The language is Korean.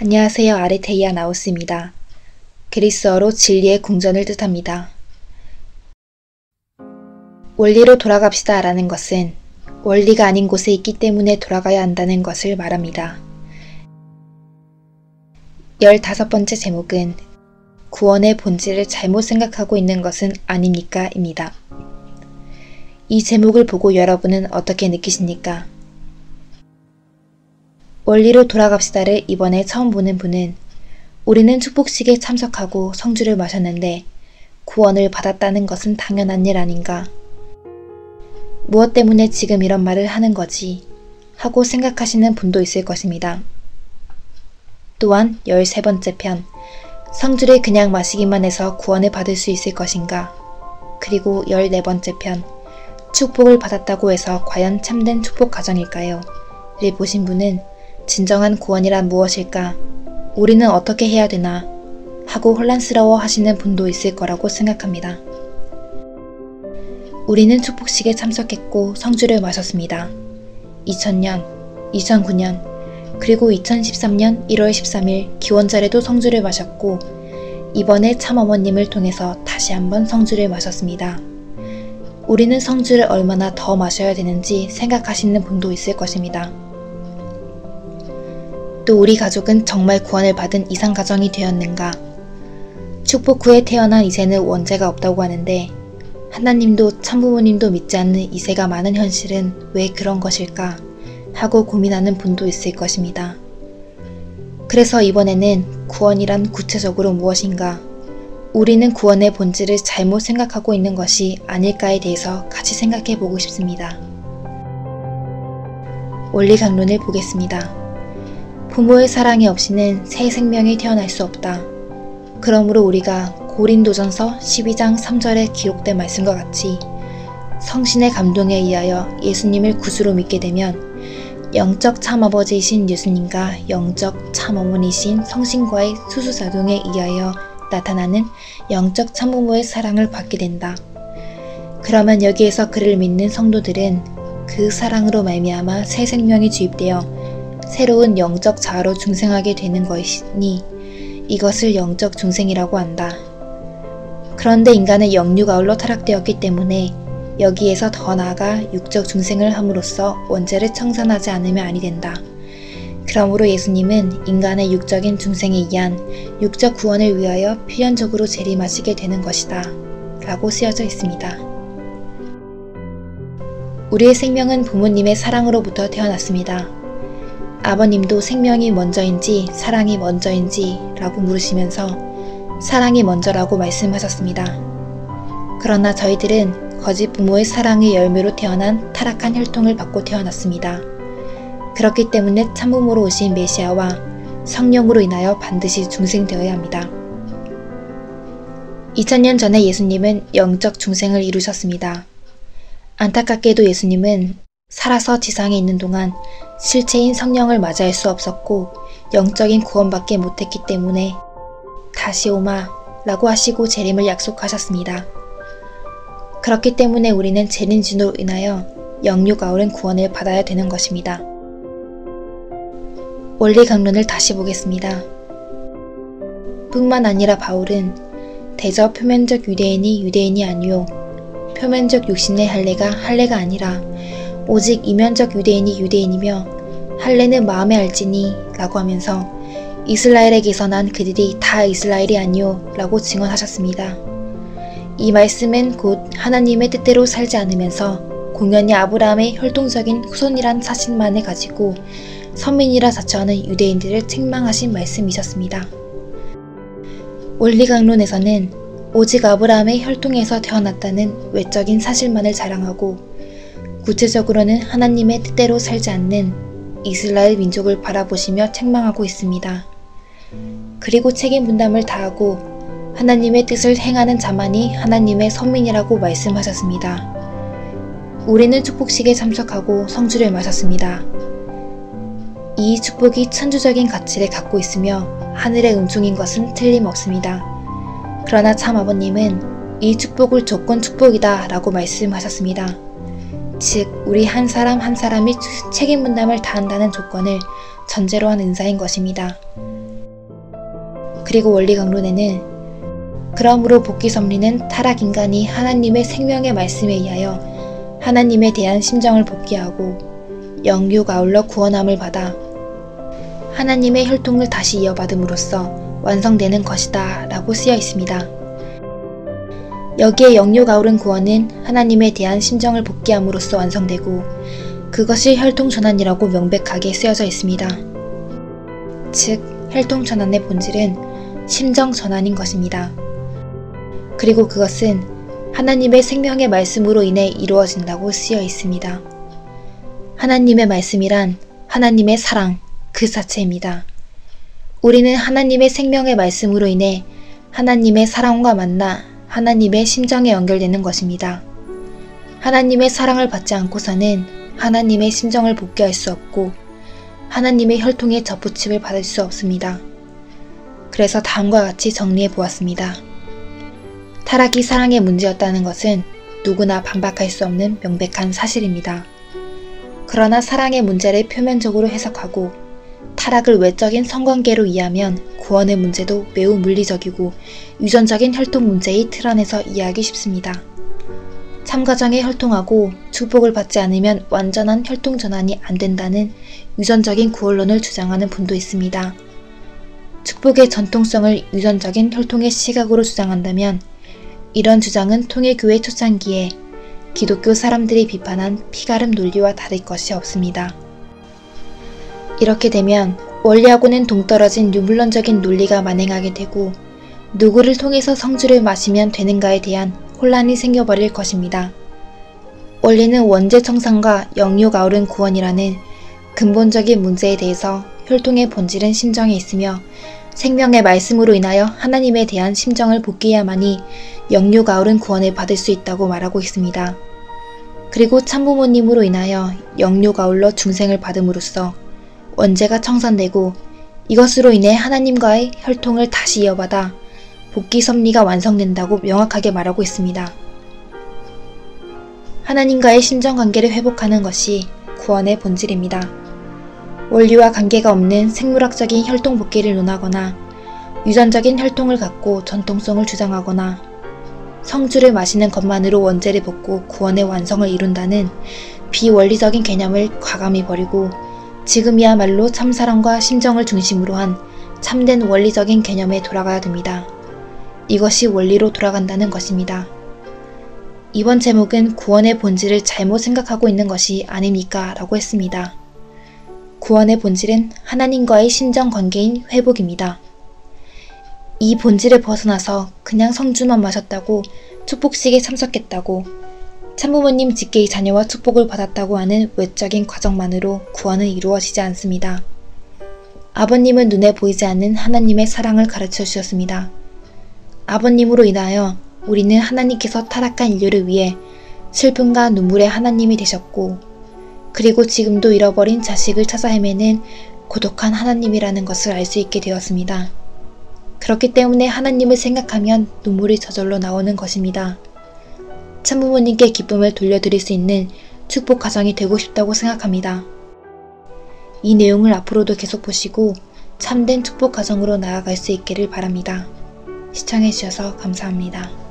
안녕하세요. 아레테이아 나우스입니다. 그리스어로 진리의 궁전을 뜻합니다. 원리로 돌아갑시다 라는 것은 원리가 아닌 곳에 있기 때문에 돌아가야 한다는 것을 말합니다. 15번째 제목은 구원의 본질을 잘못 생각하고 있는 것은 아닙니까? 입니다. 이 제목을 보고 여러분은 어떻게 느끼십니까? 원리로 돌아갑시다를 이번에 처음 보는 분은 우리는 축복식에 참석하고 성주를 마셨는데 구원을 받았다는 것은 당연한 일 아닌가? 무엇 때문에 지금 이런 말을 하는 거지? 하고 생각하시는 분도 있을 것입니다. 또한 13번째 편, 성주를 그냥 마시기만 해서 구원을 받을 수 있을 것인가? 그리고 14번째 편, 축복을 받았다고 해서 과연 참된 축복 가정일까요? 를 보신 분은 진정한 구원이란 무엇일까? 우리는 어떻게 해야 되나? 하고 혼란스러워 하시는 분도 있을 거라고 생각합니다. 우리는 축복식에 참석했고 성주를 마셨습니다. 2000년, 2009년, 그리고 2013년 1월 13일 기원절에도 성주를 마셨고 이번에 참어머님을 통해서 다시 한번 성주를 마셨습니다. 우리는 성주를 얼마나 더 마셔야 되는지 생각하시는 분도 있을 것입니다. 또 우리 가족은 정말 구원을 받은 이상가정이 되었는가? 축복 후에 태어난 이세는 원죄가 없다고 하는데 하나님도 참부모님도 믿지 않는 이세가 많은 현실은 왜 그런 것일까? 하고 고민하는 분도 있을 것입니다. 그래서 이번에는 구원이란 구체적으로 무엇인가? 우리는 구원의 본질을 잘못 생각하고 있는 것이 아닐까에 대해서 같이 생각해 보고 싶습니다. 원리 강론을 보겠습니다. 부모의 사랑이 없이는 새 생명이 태어날 수 없다. 그러므로 우리가 고린도전서 12장 3절에 기록된 말씀과 같이 성신의 감동에 의하여 예수님을 구주로 믿게 되면 영적 참아버지이신 예수님과 영적 참어머니이신 성신과의 수수작용에 의하여 나타나는 영적 참부모의 사랑을 받게 된다. 그러면 여기에서 그를 믿는 성도들은 그 사랑으로 말미암아 새 생명이 주입되어 새로운 영적 자아로 중생하게 되는 것이니 이것을 영적 중생이라고 한다. 그런데 인간은 영육 아울러 타락되었기 때문에 여기에서 더 나아가 육적 중생을 함으로써 원죄를 청산하지 않으면 아니 된다. 그러므로 예수님은 인간의 육적인 중생에 의한 육적 구원을 위하여 필연적으로 재림하시게 되는 것이다. 라고 쓰여져 있습니다. 우리의 생명은 부모님의 사랑으로부터 태어났습니다. 아버님도 생명이 먼저인지 사랑이 먼저인지 라고 물으시면서 사랑이 먼저라고 말씀하셨습니다. 그러나 저희들은 거짓 부모의 사랑의 열매로 태어난 타락한 혈통을 받고 태어났습니다. 그렇기 때문에 참부모로 오신 메시아와 성령으로 인하여 반드시 중생되어야 합니다. 2000년 전에 예수님은 영적 중생을 이루셨습니다. 안타깝게도 예수님은 살아서 지상에 있는 동안 실체인 성령을 맞이할 수 없었고 영적인 구원받게 못했기 때문에 다시 오마 라고 하시고 재림을 약속하셨습니다. 그렇기 때문에 우리는 재림진으로 인하여 영육 아우른 구원을 받아야 되는 것입니다. 원리 강론을 다시 보겠습니다. 뿐만 아니라 바울은 대저 표면적 유대인이 유대인이 아니요 표면적 육신의 할례가 할례가 아니라 오직 이면적 유대인이 유대인이며 할례는 마음에 알지니 라고 하면서 이스라엘에게서 난 그들이 다 이스라엘이 아니오 라고 증언하셨습니다. 이 말씀은 곧 하나님의 뜻대로 살지 않으면서 공연히 아브라함의 혈통적인 후손이란 사실만을 가지고 선민이라 자처하는 유대인들을 책망하신 말씀이셨습니다. 원리 강론에서는 오직 아브라함의 혈통에서 태어났다는 외적인 사실만을 자랑하고 구체적으로는 하나님의 뜻대로 살지 않는 이스라엘 민족을 바라보시며 책망하고 있습니다. 그리고 책임 분담을 다하고 하나님의 뜻을 행하는 자만이 하나님의 선민이라고 말씀하셨습니다. 우리는 축복식에 참석하고 성주를 마셨습니다. 이 축복이 천주적인 가치를 갖고 있으며 하늘의 은총인 것은 틀림없습니다. 그러나 참아버님은 이 축복을 조건 축복이다 라고 말씀하셨습니다. 즉 우리 한 사람 한 사람이 책임 분담을 다한다는 조건을 전제로 한 은사인 것입니다. 그리고 원리 강론에는 그러므로 복귀 섭리는 타락 인간이 하나님의 생명의 말씀에 의하여 하나님에 대한 심정을 복귀하고 영육 아울러 구원함을 받아 하나님의 혈통을 다시 이어받음으로써 완성되는 것이다 라고 쓰여 있습니다. 여기에 영육 아우른 구원은 하나님에 대한 심정을 복귀함으로써 완성되고 그것이 혈통전환이라고 명백하게 쓰여져 있습니다. 즉 혈통전환의 본질은 심정전환인 것입니다. 그리고 그것은 하나님의 생명의 말씀으로 인해 이루어진다고 쓰여 있습니다. 하나님의 말씀이란 하나님의 사랑 그 자체입니다. 우리는 하나님의 생명의 말씀으로 인해 하나님의 사랑과 만나 하나님의 심정에 연결되는 것입니다. 하나님의 사랑을 받지 않고서는 하나님의 심정을 복귀할 수 없고 하나님의 혈통의 접붙임을 받을 수 없습니다. 그래서 다음과 같이 정리해 보았습니다. 타락이 사랑의 문제였다는 것은 누구나 반박할 수 없는 명백한 사실입니다. 그러나 사랑의 문제를 표면적으로 해석하고 타락을 외적인 성관계로 이해하면 구원의 문제도 매우 물리적이고 유전적인 혈통 문제의 틀 안에서 이해하기 쉽습니다. 참가정에 혈통하고 축복을 받지 않으면 완전한 혈통 전환이 안 된다는 유전적인 구원론을 주장하는 분도 있습니다. 축복의 전통성을 유전적인 혈통의 시각으로 주장한다면 이런 주장은 통일교회 초창기에 기독교 사람들이 비판한 피가름 논리와 다를 것이 없습니다. 이렇게 되면 원리하고는 동떨어진 유물론적인 논리가 만행하게 되고 누구를 통해서 성주를 마시면 되는가에 대한 혼란이 생겨버릴 것입니다. 원리는 원죄 청산과 영육 아우른 구원이라는 근본적인 문제에 대해서 혈통의 본질은 심정에 있으며 생명의 말씀으로 인하여 하나님에 대한 심정을 복귀해야만이 영육 아우른 구원을 받을 수 있다고 말하고 있습니다. 그리고 참부모님으로 인하여 영육 아울러 중생을 받음으로써 원죄가 청산되고 이것으로 인해 하나님과의 혈통을 다시 이어받아 복귀 섭리가 완성된다고 명확하게 말하고 있습니다. 하나님과의 심정관계를 회복하는 것이 구원의 본질입니다. 원리와 관계가 없는 생물학적인 혈통 복귀를 논하거나 유전적인 혈통을 갖고 전통성을 주장하거나 성주를 마시는 것만으로 원죄를 벗고 구원의 완성을 이룬다는 비원리적인 개념을 과감히 버리고 지금이야말로 참사랑과 심정을 중심으로 한 참된 원리적인 개념에 돌아가야 됩니다. 이것이 원리로 돌아간다는 것입니다. 이번 제목은 구원의 본질을 잘못 생각하고 있는 것이 아닙니까? 라고 했습니다. 구원의 본질은 하나님과의 심정관계인 회복입니다. 이 본질을 벗어나서 그냥 성주만 마셨다고 축복식에 참석했다고 참부모님 직계의 자녀와 축복을 받았다고 하는 외적인 과정만으로 구원은 이루어지지 않습니다. 아버님은 눈에 보이지 않는 하나님의 사랑을 가르쳐 주셨습니다. 아버님으로 인하여 우리는 하나님께서 타락한 인류를 위해 슬픔과 눈물의 하나님이 되셨고 그리고 지금도 잃어버린 자식을 찾아 헤매는 고독한 하나님이라는 것을 알 수 있게 되었습니다. 그렇기 때문에 하나님을 생각하면 눈물이 저절로 나오는 것입니다. 참부모님께 기쁨을 돌려드릴 수 있는 축복 가정이 되고 싶다고 생각합니다. 이 내용을 앞으로도 계속 보시고 참된 축복 가정으로 나아갈 수 있기를 바랍니다. 시청해주셔서 감사합니다.